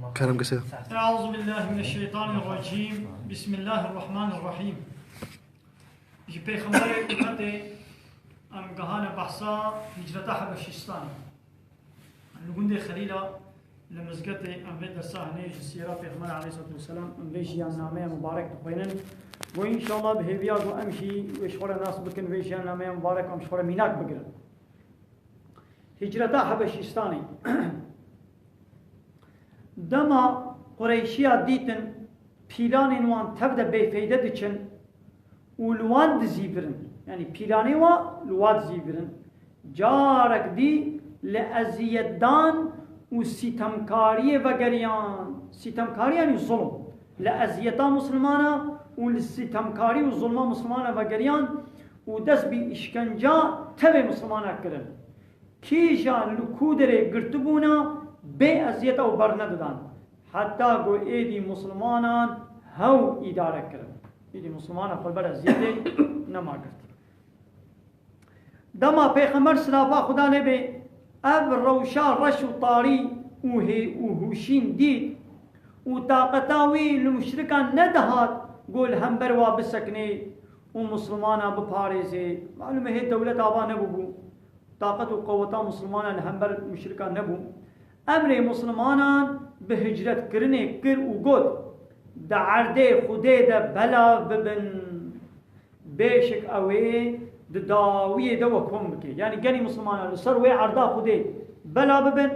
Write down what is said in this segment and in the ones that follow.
كلام قصير. أعوذ بالله من الشيطان الرجيم. بسم الله الرحمن الرحيم. پیغمبر امت ام گهان بحثا هجرت حبشستان لگند خلیلا لمزگت ام بيت صحنه سيره پیغمبر عليه الصلاه والسلام ام بيجيان نامه مبارك تخوينن وان شاء الله بهبيا وامشي وشخور الناس بكن بيجيان نامه مبارك ام شخور ميناك بقرا هجرت حبشستاني دما قريشيا ديتن بيلان وان تبدا بفايده دچن ولوان دزيبرن يعني بيلاني ولوان دزيبرن جارك دي لأزيدان وستمكارية وغريان ستمكارية يعني ظلم لأزيدان مسلمانا والستمكاري والظلم مسلمانا وغريان ودس بإشكنجا تبع مسلمانا كرن كيجا لكودري قرتبونا بأزيدان وبرنددان حتى قو ايدي مسلمانا هو إدارة كرن ایدی مسلمان خود بر زیاده نما کرد. دما پیغمبر سلافا خدا نبی اب روشا رش و طاری و هوشین دید و طاقتاوی لمشرکان ندهات گول هم بروا بسکنی و مسلمان بپارزه معلومه هی دولت آبا نبو طاقت و قوتا مسلمان هم بر مشرکان نبو امر مسلمانان به هجرت کرنه کر و گود دا عرده خوده دا بلا ببن بيشك اوي دا داوية دا وكم بكي يعني قاني مسلمان سر وي عرضا خوده بلا ببن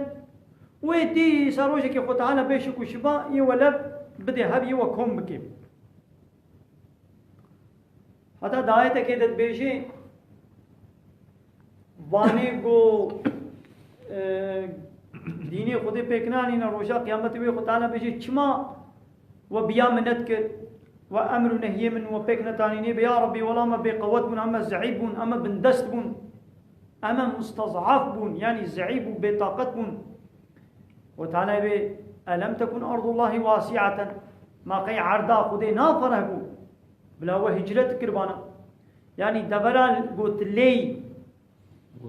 ويدي سروجك يخو تعالى بيشك وشبا يولب بدي هبي وكم بكي حتى دايتا كده بيشي واني گو ديني خوده پیکنانی نروشا قيامت وي خو تعالى بيشي چما وبيا منتكر وامر نهي من وبيك نتانيني يا ربي ولا ما بقوت بون اما زعيب بون اما بندست بون اما مستضعف بون يعني زعيب بطاقت بون وتعالى بي الم تكن ارض الله واسعه ما قي عرضا خدي نافره بو بلا هو هجرت كربانا يعني دبرا قلت لي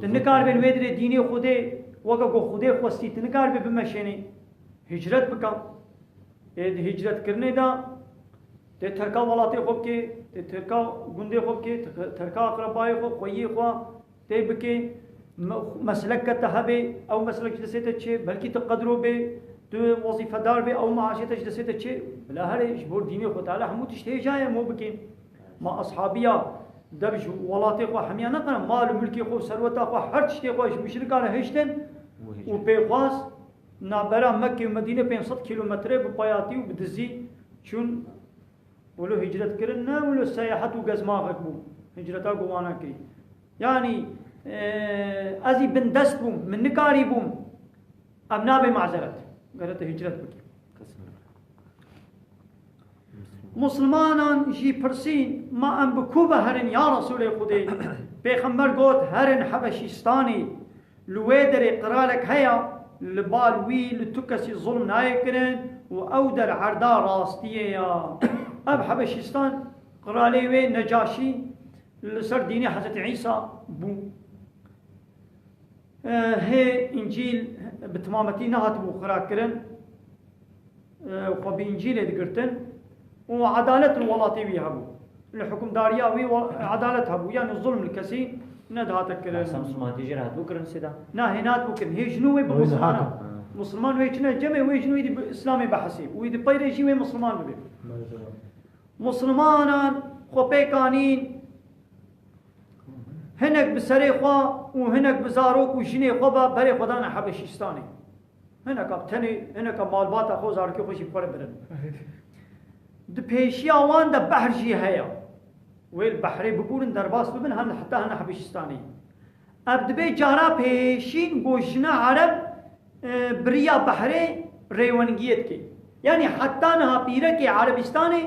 تنكار بين ويدري ديني خدي وقا خدي خوستي تنكار بمشيني هجرت بكا هجرت کرنے دا تے ترکا ولاتے خوب کے تے ترکا گندے خوب کے ترکا اقربائے خوب خویی خوا تے بکے مسلک کا تحبے او مسلک جسے تچے بلکہ تقدرو بے تو وظیفہ دار بے او معاشیت جسے تچے بلا ہر جبور دینی خو تعالی ہمو تشتے جائے مو بکے ما اصحابیہ درج ولاتے خو ہمیا نہ کرن مال ملکی خو ثروت خو ہر چیز خو مشرکان ہشتن و پیغاز نابرا مكة ومدينة 500 كيلومتر ببياتي وبدزي شون ولو هجرت كرنا ولو سياحت وقزماغك بو هجرتا قوانا كي يعني ازي بندست بوم من نكاري بوم ابنا بمعذرت قالت هجرت بكي مسلمانان جي برسين ما ام بكوبة هرن يا رسول خدي پیغمبر قوت هرن حبشستاني لويدر قرالك هيا لبال وي لتكسي ظلم نايكرن وأودر عردا راستيه يا أب حبشستان قرالي وي نجاشي لسر ديني حضرت عيسى بو هي إنجيل بتمامتي نهات بو خراكرن وخبي إنجيل ذكرتن وعدالة الولاتي ويها بو الحكم داريا وي عدالة هبو يعني الظلم الكسي ندهاتك كرن مسلمان تيجي هات بكرن سيدا نا هنات بكرن هي جنوي بمسلمان مسلمان ويجنا جمع ويجنوي دي اسلامي بحسي ويدي بيرجي وي مسلمان بي مسلمان خو بيكانين هنك بسري خوا وهنك بزاروك وجني خبا بري خدانا حبشستاني هنك ابتني هنك مالبات خو زاركي خوشي بقر برن د بيشيا وان د بحر جي هيا والبحري بقولن درباس ببن هن حتى هن حبشستاني ابدبي جارا بيشين گوشنا عرب بريا بحري ريونگيت كي يعني حتى نها بيره كي عربستاني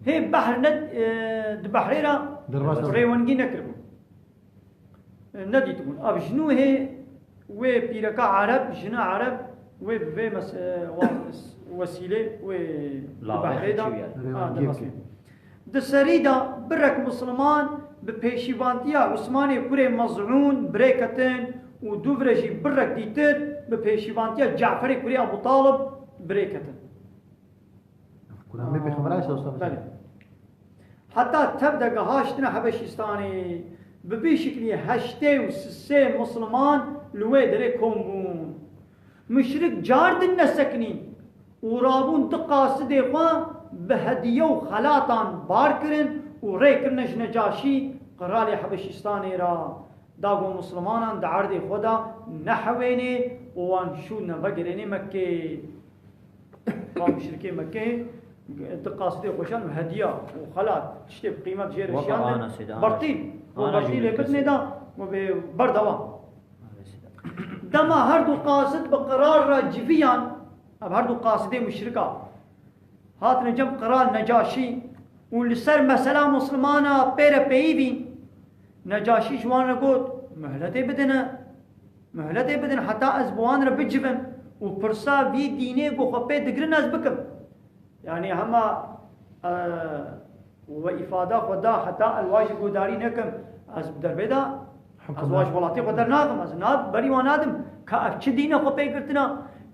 هي بحر ند بحري را ريونگي نكربو ندي تقول اب شنو هي و بيركا عرب جنا عرب و وسيله و بحري دا دسريدا برك مسلمان بپیشیوانتیا عثمانی کوره مزعون برکتن و دوورجی برک دیتر بپیشیوانتیا جعفری کوره ابو طالب بريكتن كنا ما بخبراش أصلا بله حتى تبدأ هاشتنا حبشستاني ببيشكلي هشتي وسسي مسلمان لوي دري كومبون مشرك جاردن نسكني ورابون تقاصد إخوان بهدية وخلاطان باركرن وريكرنش نجاشي قرالي حبشستاني را داغو مسلمانان دعرد خدا نحويني وانشون نبقريني مكة مشركي مكة تقاصد خوشان هدية وخلاط تشتي بقيمة جير الشيان برطيل وبرطيل يبتني دا وبردوا دما هردو قاصد بقرار جفيان اب هردو قاصدي مشركة هات نجم قرار نجاشي ولسر مسألة مسلمانا بير بيبين نجاشي جوانا قد مهلتي بدنا حتى أزبوان ربجبن وبرسا في ديني قو خبي دقرن أزبكم يعني هما وإفادة خدا حتى الواجب قداري نكم أزب دربدا أزواج ولاتي قدر ناغم أزناد بري وانادم كأف ديني خبي قرتنا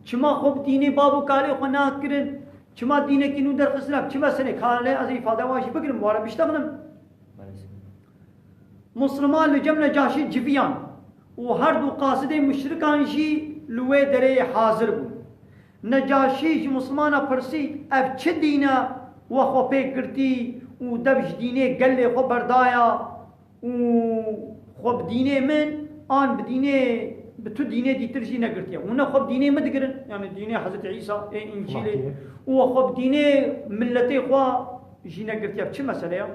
چما خب ديني بابو كالي خنا كرن چما ديني كنو در خسنا چما سنة كالي از إفادة واجب بقرم وارا بشتغنم مسلمان لجم نجاشي جفيان وهر دو قاصد مشركان شي لوي دري حاضر بو نجاشي مسلمان پرسي اف چه دينا وخو پيكرتي و دبش ديني قل خو بردايا و خب ديني من آن بديني بتو ديني دي ترجي نقرتيا ونا خب ديني مدقرن يعني ديني حضرت عيسى انجيلي وخب ديني ملتي خوا جي نقرتيا بچه مسألة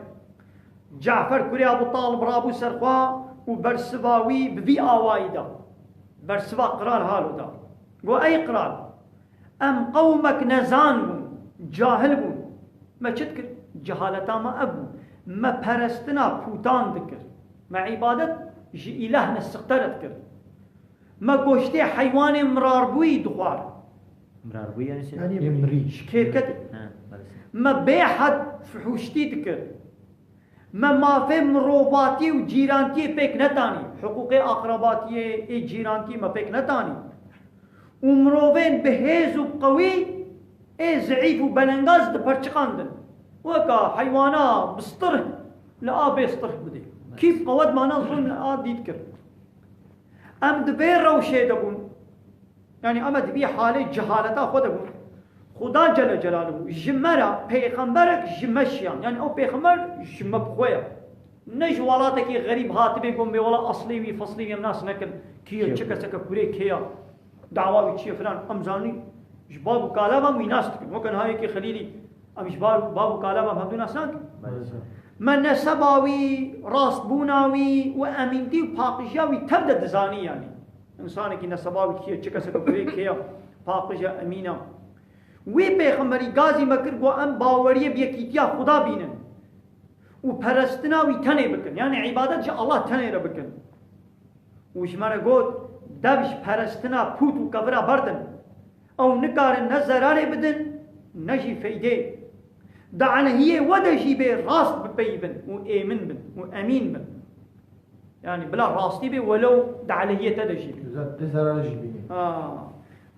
جعفر كوري ابو طالب رابو سرخوا وبرسباوي ببي آوايدا برسبا قرار هالو دا قو اي قرار ام قومك نزان بون جاهل بون ما چتكر جهالتا ما ابو ما پرستنا پوتان دكر ما عبادت جي الهنا استقترت كر ما گوشتي حيوان مراربوي دخوار مراربوي يعني سيدا يعني يمري شكيركتي ما بيحد فحوشتي دكر ما في مروباتي وجيرانتي بيك نتاني حقوق اقرباتي جيرانتي ما بيك نتاني ومروبين بهيز وقوي زعيف وبلنغاز دبرچقاندن وكا حيوانا بسطره لا بيسطره بدي كيف قوت معنا ظلم لا ديتكر ام دبير روشي دبون يعني اما دبي حالي جهالتا خودبون خدا جل جلاله جمرا پیغمبرك جمشيان يعني او پیغمبر جم بخويا نج ولاتك غريب هاتبي قوم ولا اصلي وي فصلي الناس نكل كي تشكسك كوري كيا دعوه وشي فلان امزاني جباب كلام ويناس ممكن هاي كي خليلي ام جبال باب كلام هم دون اسنك من نسباوي راس بوناوي وامينتي وباقجاوي تبدا دزاني يعني انسان كي نسباوي كي تشكسك كوري كيا باقجا امينه وی پیغمبری گازی مکر گو ام باوریه بیکیتیا خدا بینن و پرستنا وی تنه بکن یعنی عبادت جا الله تنه را بکن وش مرا گود دبش پرستنا پوت و کبرا بردن او نکار نزراره بدن نجی فیده دعنهیه ودجی به راست بپیبن و ایمن بن و امین بن يعني بلا راستي به ولو دعلهية تدجي تزرار جيبيني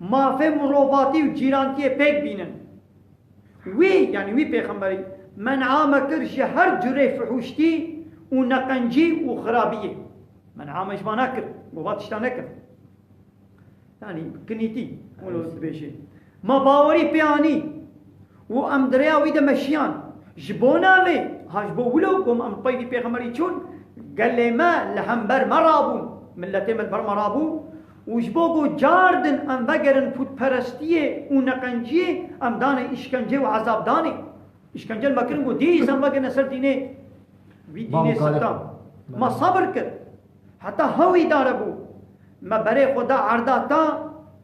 ما في مروباتي وجيرانتي بيك بينن وي يعني وي بيغمبري من عام كرش هر جري فحوشتي ونقنجي وخرابية من عام ايش ما نكر وغاتشتا نكر يعني كنيتي ولو بيشي ما باوري بياني وام دريا ويدا مشيان جبونا وي هاجبو ولو قوم ام طيبي بيغمبري چون قال لي ما لهمبر مرابون ملتي من بر مرابو وجبوغو جاردن ام وگرن پود پرستیه و نقنجیه ام دانه اشکنجه و عذاب دانه اشکنجه المکرن گو دیز ام وگرن سر دینه وی دینه ستا ما صبر کرد حتی هوی داره بو ما برای خدا عردا تا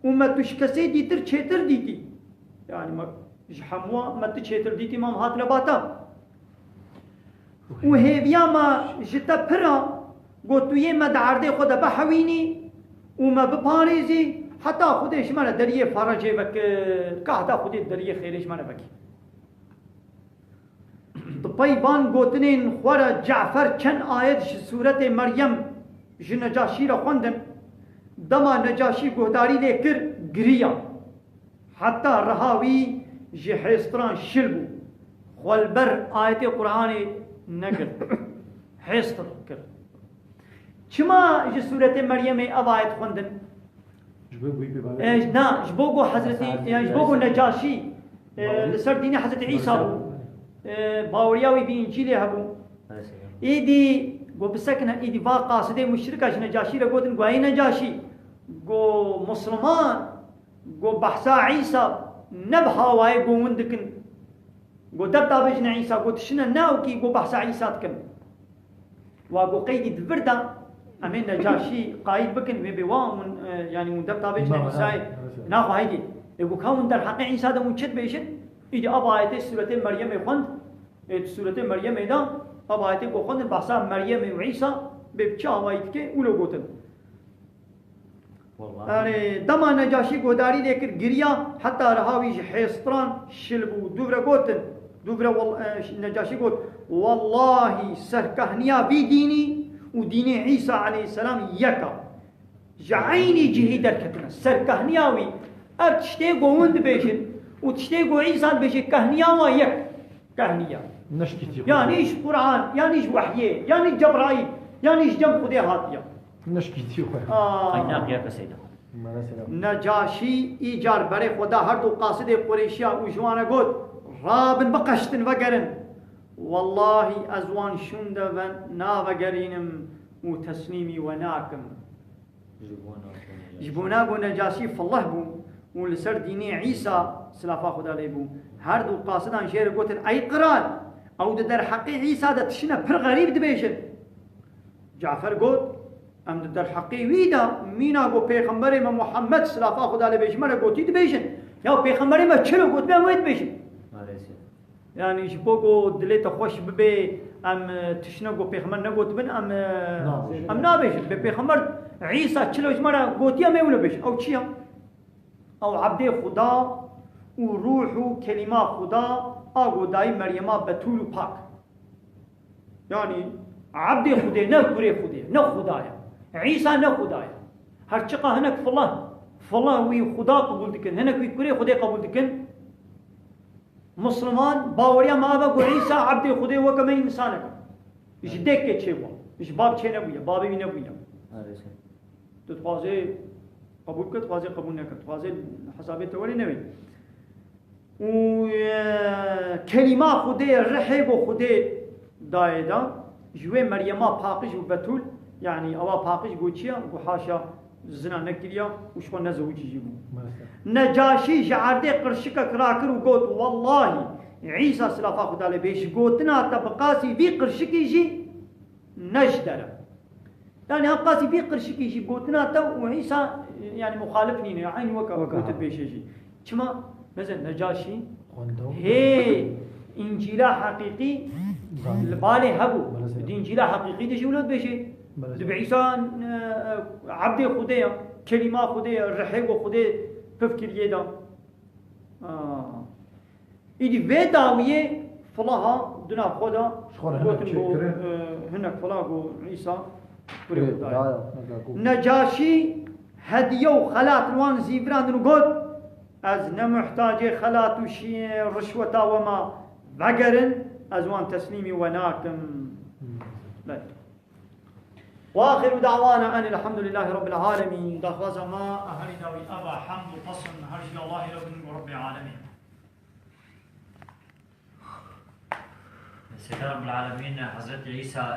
و ما تشکسی دیتر چیتر دیتی یعنی ما جحموا ما تشیتر دیتی ما هات نباتا و هیویا ما جتا پرا گو توی ما دعرده خدا بحوینی وما بباريزي حتى خودش مانا دريه فرجه بك كهدا خودي دريه خيرش مانا بك طيبان قوتنين خورا جعفر چن آيات سورة مريم جنجاشي را خوندن دما نجاشي قهداري دي كر گريا حتى رهاوي جي حيستران شلبو والبر آية قرآن نقل حيستر كر كما جي سورة مريم أبايت خندن نا جبوغو حضرتي يعني جبوغو نجاشي لسر ديني حضرت عيسى بو باورياوي بإنجيلي هبو إيدي گو بسكنا إيدي واقع سدي مشركة نجاشي رغوتن گو أي نجاشي گو مسلمان گو بحثا عيسى نبها واي گو مندكن گو دبدابجنا عيسى گو تشنا ناوكي گو بحثا عيسى تكن وگو قيدي دبردا أمين نجاشي قايد بكن وبوام يعني مدبدابجنا عيسى ناخو هيدي يقول كون در حق عيسى ده مشت بيشن إيدي أبايت سورة مريم يخوند سورة مريم إذا أبايت يخوند بحثا مريم وعيسى ببچا وايد كي ولو قوتن أري دما نجاشي قداري لكن جريا حتى رهاوي حيستران شلبو دوبرا قوتن دوبرا نجاشي قوت والله سركهنيا بديني وديني عيسى عليه السلام يكا جعيني جهيدر كتنا سركهنياوي أبتشتي قوند بيشن وتشتي قو عيسى بيشن كهنيا ويك كهنيا يعني إيش قرآن يعني إيش وحيه يعني إيش جبرائيل يعني إيش جنب خدي هاتيا نشكيتي خيناق يا كسيدا نجاشي إيجار بري خدا هر دو قاصد قريشيا وجوانا قد رابن بقشتن وقرن والله أزوان شند نا وقرينم وتسليمي وناكم جبونا بو نجاشي فالله بو ولسر ديني عيسى سلافا خدا ليبو هر دو قاصدان شير قوتن أي قران أو در حقي عيسى دا تشنا پر غريب دبيشن جعفر قوت ام در حقي ويدا مينا قو پیغمبر ما محمد سلافا خدا لبيش مرا قوتي دبيشن يا پیغمبر ما چلو قوت بهم ويد بيشن يعني جبوكو دليتا خوش ببي ام تشنا قو پیغمبر نقوت بن ام نابيشن بپیغمبر عيسى چلوش مرا قوتي ام اولو بيشن او چيا او عبد خدا وروح كلمة خدا اگو داي مريم بتول پاك يعني عبد خدا نه كوري خدا نه خدايا عيسى نه خدايا هر چقا هناك فلان وي خدا قبول دكن هناك وي كوري خدا قبول دكن مسلمان باوريا ما بقو عيسى عبد خدا وكما انسانك ايش ديك كي چه ايش باب چه نبويا بابي بي نبويا تو تفازي قبول كت تفازي قبول نكت تفازي حسابي تولي نبي و كلمة خدا رحب خدا دايدا جوه مريم پاقش و بتول يعني أوا پاقش قوتشيا وحاشا زنا نكريا وشو نزوجي جيبو نجاشي جعرده قرشكا كراكر وقوت والله عيسى سلافا خدا لبيش قوتنا تبقاسي بي قرشكي جي نجدره يعني هبقاسي بي قرشكي جي قوتنا تو وعيسى يعني مخالفني يعني وكا قوت بيش جي كما مثلا نجاشي هي إنجيلا حقيقي البالي هبو إنجيلا حقيقي دي جولد بيشي بعيسى عبد خديا كلمة خديا رحيق خديا تفكير يدا إيدي في داوية فلاها دنا خدا هناك فلاها عيسى نجاشي هدية وخلات الوان زيبران نقول از نمحتاج خلات وشي رشوة وما بقرن أزوان تسليمي وناكم وآخر دعوانا أن الحمد لله رب العالمين دخوز ما أهل داوي أبا حمد قصن هرجي الله رب العالمين سيدنا رب العالمين حضرت عيسى